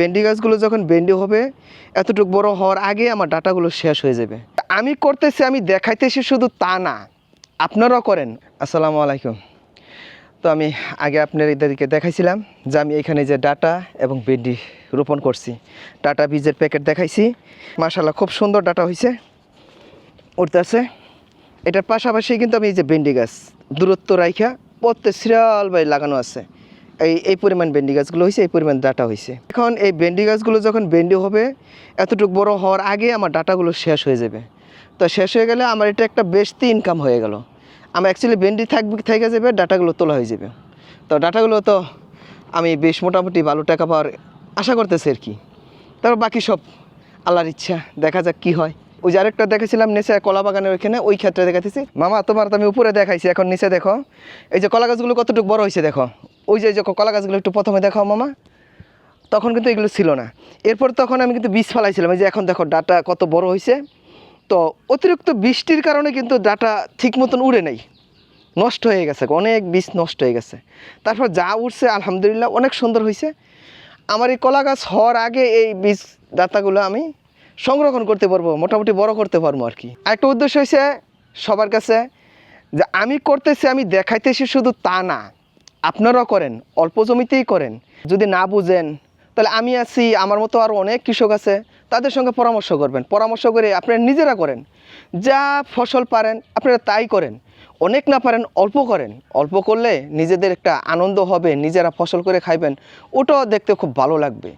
ভেন্ডি গাছগুলো যখন ভেন্ডি হবে এতটুকু বড় হওয়ার আগে আমার ডাটাগুলো শেষ হয়ে যাবে। আমি করতেছি, আমি দেখাইতেছি শুধু তা না, আপনারাও করেন। আসসালামু আলাইকুম। তো আমি আগে আপনাদেরকে দেখাইছিলাম যে আমি এখানে যে ডাটা এবং ভেন্ডি রোপণ করছি, ডাটা বীজের প্যাকেট দেখাইছি। মাশাআল্লাহ খুব সুন্দর ডাটা হয়েছে, উঠতেছে। এটার পাশাপাশি কিন্তু আমি এই যে ভেন্ডি গাছ দূরত্ব রাইখা প্রত্যেক সিরিয়াল বাই লাগানো আছে। এই পরিমাণ ভেন্ডি গাছগুলো হয়েছে, এই পরিমাণ ডাটা হয়েছে। এখন এই ভেন্ডি গাছগুলো যখন ভেন্ডি হবে এতটুকু বড় হওয়ার আগে আমার ডাটাগুলো শেষ হয়ে যাবে। তো শেষ হয়ে গেলে আমার এটা একটা বেশি ইনকাম হয়ে গেল। আমার অ্যাকচুয়ালি ভেন্ডি থেকে যাবে, ডাটাগুলো তোলা হয়ে যাবে। তো ডাটাগুলো তো আমি বেশ মোটামুটি ভালো টাকা পাওয়ার আশা করতেছি আর কি। তারপর বাকি সব আল্লাহর ইচ্ছা, দেখা যাক কী হয়। ওই যে আরেকটা দেখেছিলাম নিচে কলা বাগানের ওইখানে, ওই ক্ষেত্রে দেখাতেছি। মামা তোমার তো আমি উপরে দেখাইছি, এখন নিচে দেখো এই যে কলা গাছগুলো কতটুকু বড় হয়েছে দেখো। ওই যে কলা গাছগুলো একটু প্রথমে দেখাও মামা, তখন কিন্তু এগুলো ছিল না। এরপর তখন আমি কিন্তু বীজ ফেলাইছিলাম, এই যে এখন দেখো ডাটা কত বড় হয়েছে। তো অতিরিক্ত বৃষ্টির কারণে কিন্তু ডাটা ঠিক মতন উড়ে নেই, নষ্ট হয়ে গেছে, অনেক বীজ নষ্ট হয়ে গেছে। তারপর যা উঠছে আলহামদুলিল্লাহ অনেক সুন্দর হয়েছে। আমার এই কলা গাছ হওয়ার আগে এই বীজ ডাটাগুলো আমি সংরক্ষণ করতে পারবো, মোটামুটি বড় করতে পারবো আর কি। আরেকটা উদ্দেশ্য হয়েছে সবার কাছে যে আমি করতেছি, আমি দেখাইতেছি শুধু তা না, আপনারাও করেন, অল্প জমিতেই করেন। যদি না বুঝেন তাহলে আমি আছি, আমার মতো আরও অনেক কৃষক আছে, তাদের সঙ্গে পরামর্শ করবেন। পরামর্শ করে আপনারা নিজেরা করেন, যা ফসল পারেন আপনারা তাই করেন। অনেক না পারেন অল্প করেন, অল্প করলে নিজেদের একটা আনন্দ হবে, নিজেরা ফসল করে খাইবেন, ওটাও দেখতে খুব ভালো লাগবে।